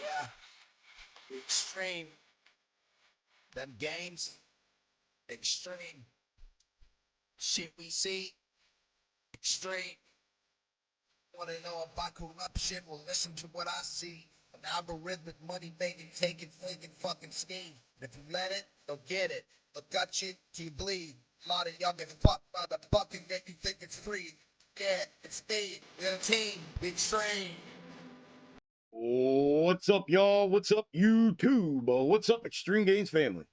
Yeah, extreme. Them gains, extreme. Shit we see, extreme. Wanna know about corruption? Well, listen to what I see. An algorithmic money making, taking, thinking, fucking scheme. And if you let it, they'll get it. They'll gut you till you bleed. A lot of young as fuck motherfucking make you think it's free. Yeah, it's me, the team, Xtreme. What's up, y'all? What's up, YouTube? What's up, Extreme Gains family?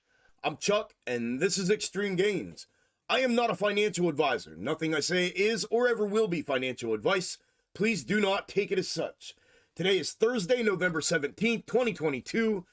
I'm Chuck, and this is Extreme Gains. I am not a financial advisor. Nothing I say is or ever will be financial advice. Please do not take it as such. Today is Thursday, November 17th, 2022,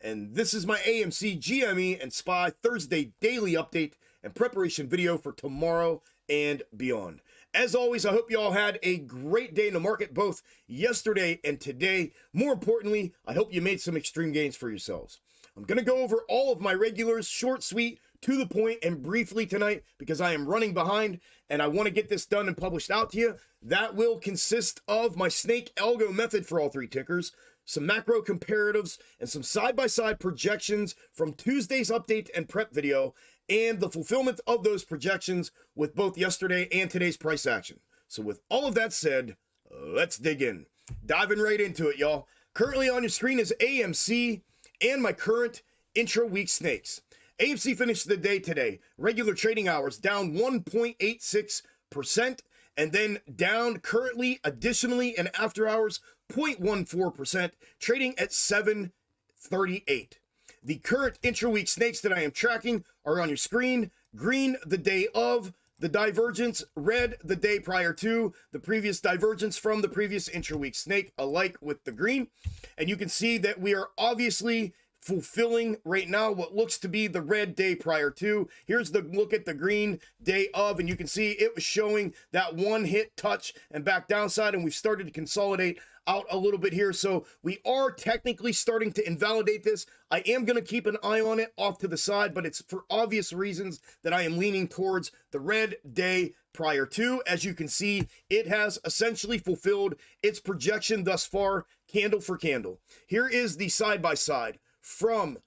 and this is my AMC Gme and SPY Thursday daily update and preparation video for tomorrow and beyond. As always, I hope you all had a great day in the market, both yesterday and today. More importantly, I hope you made some extreme gains for yourselves. I'm going to go over all of my regulars, short, sweet, to the point, and briefly tonight because I am running behind and I want to get this done and published out to you. That will consist of my snake algo method for all three tickers, some macro comparatives, and some side-by-side projections from Tuesday's update and prep video, and the fulfillment of those projections with both yesterday and today's price action. So with all of that said, let's dig in. Diving right into it, y'all. Currently on your screen is AMC and my current intra-week snakes. AMC finished the day today. Regular trading hours down 1.86%, and then down currently, additionally, and after hours, 0.14%, trading at 738. The current intra-week snakes that I am tracking are on your screen. Green the day of the divergence, red the day prior to the previous divergence from the previous intra-week snake, alike with the green. And you can see that we are obviously fulfilling right now what looks to be the red day prior to. Here's the look at the green day of, and you can see it was showing that one hit touch and back downside, and we've started to consolidate out a little bit here. So we are technically starting to invalidate this. I am going to keep an eye on it off to the side, but it's for obvious reasons that I am leaning towards the red day prior to. As you can see, it has essentially fulfilled its projection thus far, candle for candle. Here is the side-by-side from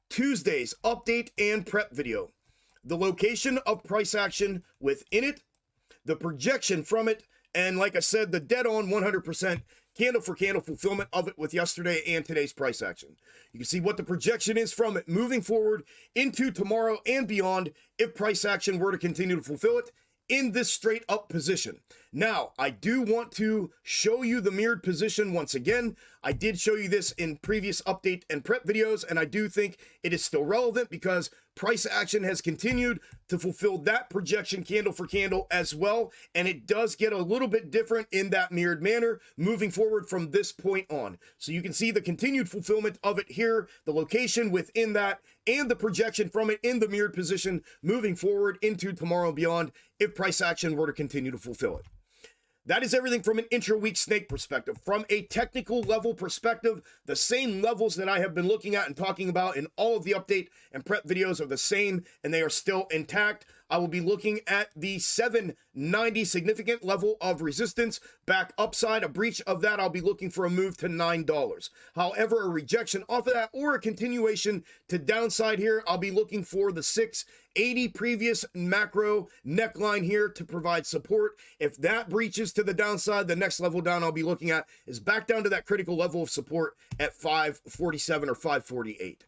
Tuesday's update and prep video. The location of price action within it, the projection from it, and like I said, the dead-on 100% candle for candle fulfillment of it with yesterday and today's price action. You can see what the projection is from it moving forward into tomorrow and beyond if price action were to continue to fulfill it in this straight up position. Now, I do want to show you the mirrored position once again. I did show you this in previous update and prep videos, and I do think it is still relevant because price action has continued to fulfill that projection candle for candle as well, and it does get a little bit different in that mirrored manner moving forward from this point on. So you can see the continued fulfillment of it here, the location within that, and the projection from it in the mirrored position moving forward into tomorrow and beyond if price action were to continue to fulfill it. That is everything from an intra-week snake perspective. From a technical level perspective, the same levels that I have been looking at and talking about in all of the update and prep videos are the same, and they are still intact. I will be looking at the 790 significant level of resistance back upside. A breach of that, I'll be looking for a move to $9. However, a rejection off of that or a continuation to downside here, I'll be looking for the 680 previous macro neckline here to provide support. If that breaches to the downside, the next level down I'll be looking at is back down to that critical level of support at 547 or 548.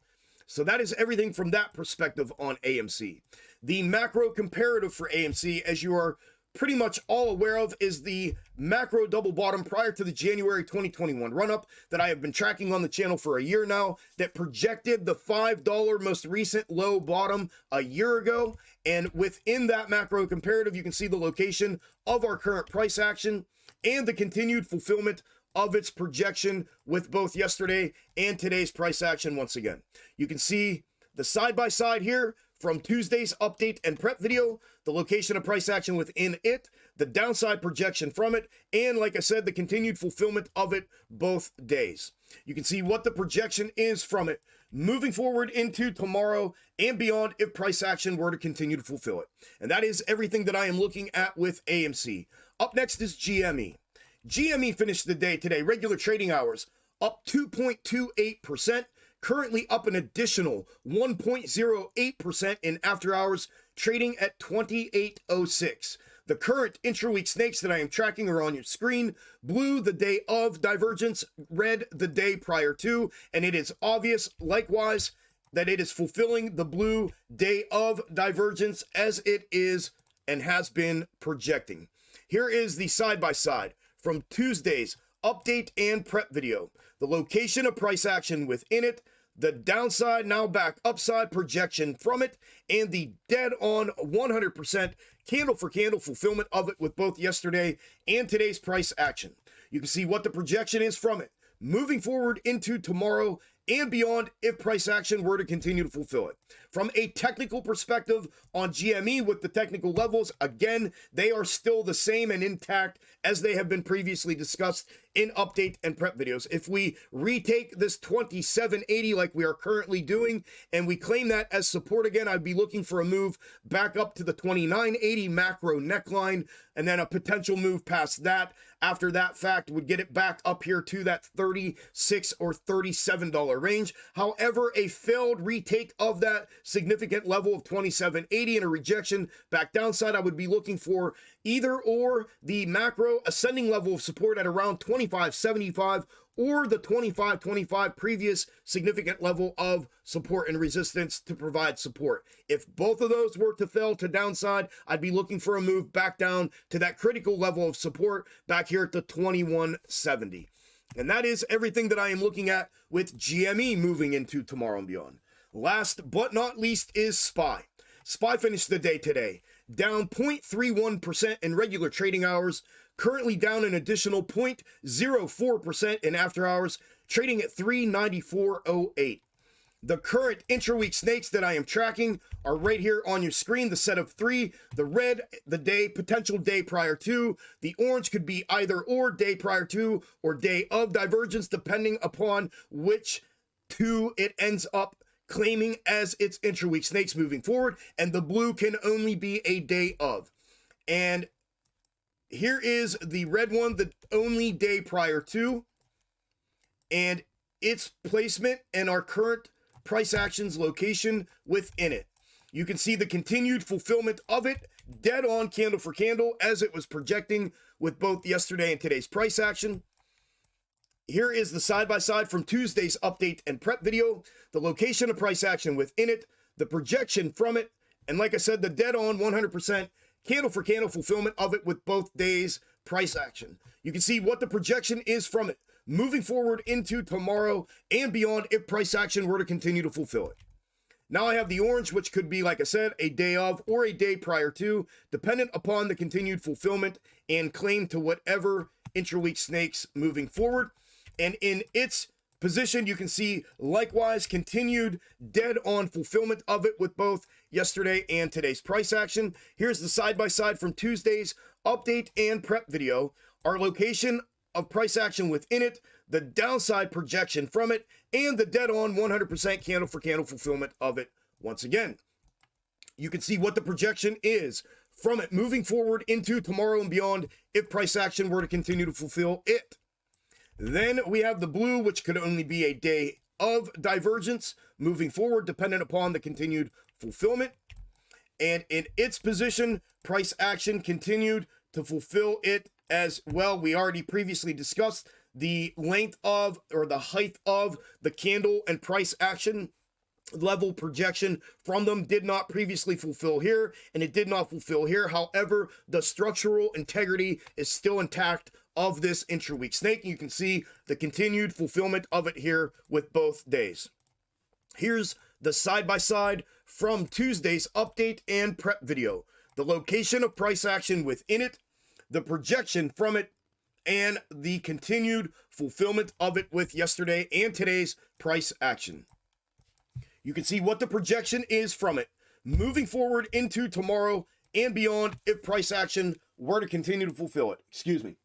So that is everything from that perspective on AMC. The macro comparative for AMC, as you are pretty much all aware of, is the macro double bottom prior to the January 2021 run-up that I have been tracking on the channel for a year now, that projected the $5 most recent low bottom a year ago. And within that macro comparative, you can see the location of our current price action and the continued fulfillment of its projection with both yesterday and today's price action once again. You can see the side-by-side here from Tuesday's update and prep video, the location of price action within it, the downside projection from it, and like I said, the continued fulfillment of it both days. You can see what the projection is from it moving forward into tomorrow and beyond if price action were to continue to fulfill it. And that is everything that I am looking at with AMC. Up next is GME. GME finished the day today, regular trading hours, up 2.28%, currently up an additional 1.08% in after hours, trading at 28.06. The current intra-week snakes that I am tracking are on your screen. Blue the day of divergence, red the day prior to, and it is obvious likewise that it is fulfilling the blue day of divergence as it is and has been projecting. Here is the side-by-side from Tuesday's update and prep video. The location of price action within it, the downside now back upside projection from it, and the dead on 100% candle for candle fulfillment of it with both yesterday and today's price action. You can see what the projection is from it moving forward into tomorrow and beyond if price action were to continue to fulfill it. From a technical perspective on GME with the technical levels, again, they are still the same and intact as they have been previously discussed in update and prep videos. If we retake this 2780 like we are currently doing and we claim that as support again, I'd be looking for a move back up to the 2980 macro neckline and then a potential move past that. After that fact would get it back up here to that $36 or $37 range. However, a failed retake of that significant level of 2780 and a rejection back downside, I would be looking for either or the macro ascending level of support at around 2575 or the 2525 previous significant level of support and resistance to provide support. If both of those were to fail to downside, I'd be looking for a move back down to that critical level of support back here at the 2170. And that is everything that I am looking at with GME moving into tomorrow and beyond. Last but not least is SPY. SPY finished the day today down 0.31% in regular trading hours, currently down an additional 0.04% in after hours, trading at 394.08. The current intra-week snakes that I am tracking are right here on your screen, the set of three. The red, the day, potential day prior to. The orange could be either or, day prior to or day of divergence, depending upon which two it ends up claiming as its intra-week snakes moving forward. And the blue can only be a day of. And here is the red one, the only day prior to, and its placement and our current price actions location within it. You can see the continued fulfillment of it, dead on candle for candle as it was projecting with both yesterday and today's price action. Here is the side-by-side from Tuesday's update and prep video, the location of price action within it, the projection from it, and like I said, the dead on 100% candle for candle fulfillment of it with both days price action. You can see what the projection is from it moving forward into tomorrow and beyond if price action were to continue to fulfill it. Now I have the orange, which could be, like I said, a day of or a day prior to, dependent upon the continued fulfillment and claim to whatever intra-week snakes moving forward. And in its position, you can see likewise continued dead on fulfillment of it with both yesterday and today's price action. Here's the side-by-side from Tuesday's update and prep video, our location of price action within it, the downside projection from it, and the dead on 100% candle for candle fulfillment of it once again. You can see what the projection is from it moving forward into tomorrow and beyond if price action were to continue to fulfill it. Then we have the blue, which could only be a day of divergence moving forward, dependent upon the continued fulfillment. And in its position, price action continued to fulfill it as well. We already previously discussed the length of or the height of the candle and price action level projection from them did not previously fulfill here, and it did not fulfill here. However, the structural integrity is still intact of this intra-week snake. You can see the continued fulfillment of it here with both days. Here's the side-by-side from Tuesday's update and prep video. The location of price action within it, the projection from it, and the continued fulfillment of it with yesterday and today's price action. You can see what the projection is from it moving forward into tomorrow and beyond if price action were to continue to fulfill it. Excuse me.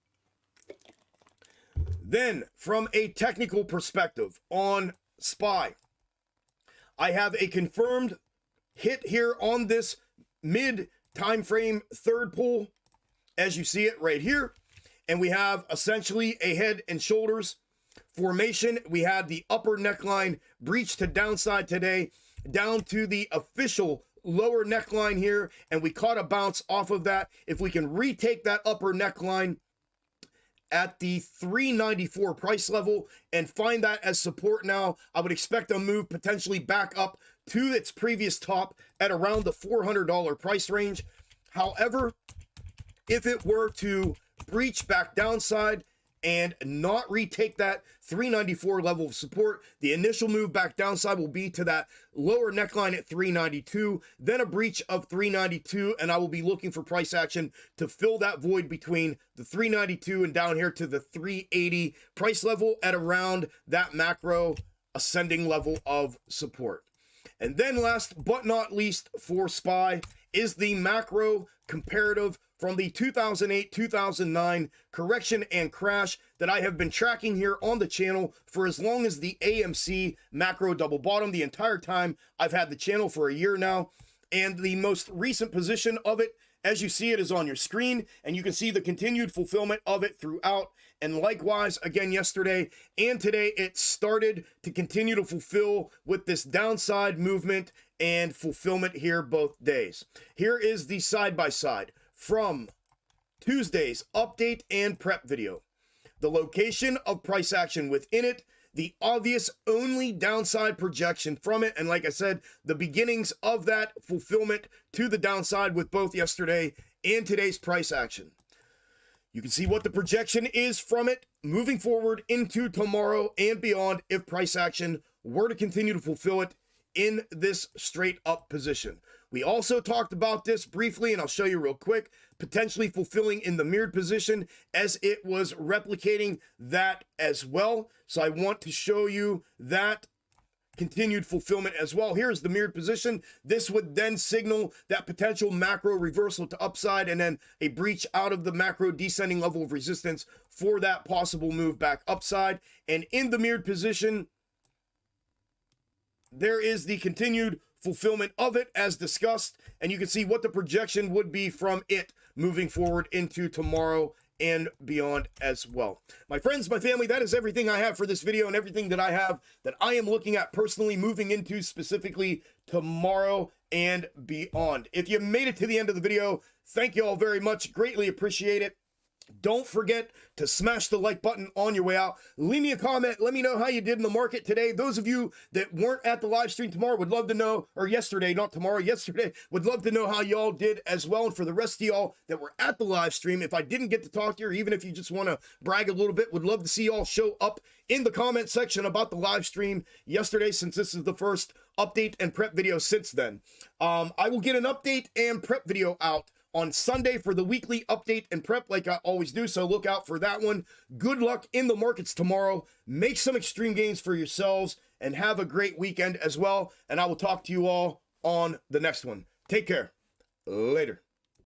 Then, from a technical perspective on SPY, I have a confirmed hit here on this mid time frame third pull, as you see it right here. And we have essentially a head and shoulders formation. We had the upper neckline breach to downside today, down to the official lower neckline here, and we caught a bounce off of that. If we can retake that upper neckline at the 394 price level and find that as support now, I would expect a move potentially back up to its previous top at around the $400 price range. However, if it were to breach back downside and not retake that 394 level of support, the initial move back downside will be to that lower neckline at 392, then a breach of 392, and I will be looking for price action to fill that void between the 392 and down here to the 380 price level at around that macro ascending level of support. And then last but not least for SPY is the macro comparative from the 2008-2009 correction and crash that I have been tracking here on the channel for as long as the AMC macro double bottom. The entire time I've had the channel for a year now, and the most recent position of it, as you see it, is on your screen, and you can see the continued fulfillment of it throughout. And likewise, again, yesterday and today, it started to continue to fulfill with this downside movement and fulfillment here both days. Here is the side-by-side from Tuesday's update and prep video. The location of price action within it, the obvious only downside projection from it, and like I said, the beginnings of that fulfillment to the downside with both yesterday and today's price action. You can see what the projection is from it moving forward into tomorrow and beyond if price action were to continue to fulfill it in this straight up position. We also talked about this briefly, and I'll show you real quick, potentially fulfilling in the mirrored position as it was replicating that as well. So I want to show you that continued fulfillment as well. Here's the mirrored position. This would then signal that potential macro reversal to upside and then a breach out of the macro descending level of resistance for that possible move back upside. And in the mirrored position, there is the continued fulfillment of it as discussed, and you can see what the projection would be from it moving forward into tomorrow and beyond as well. My friends, my family, that is everything I have for this video and everything that I have that I am looking at personally moving into specifically tomorrow and beyond. If you made it to the end of the video, thank you all very much. Greatly appreciate it. Don't forget to smash the like button on your way out. Leave me a comment. Let me know how you did in the market today. Those of you that weren't at the live stream tomorrow would love to know, or yesterday, not tomorrow, yesterday, would love to know how y'all did as well. And for the rest of y'all that were at the live stream, if I didn't get to talk to you, or even if you just want to brag a little bit, would love to see y'all show up in the comment section about the live stream yesterday, since this is the first update and prep video since then. I will get an update and prep video out on Sunday for the weekly update and prep like I always do, so look out for that one. Good luck in the markets tomorrow. Make some extreme gains for yourselves and have a great weekend as well. And I will talk to you all on the next one. Take care. Later.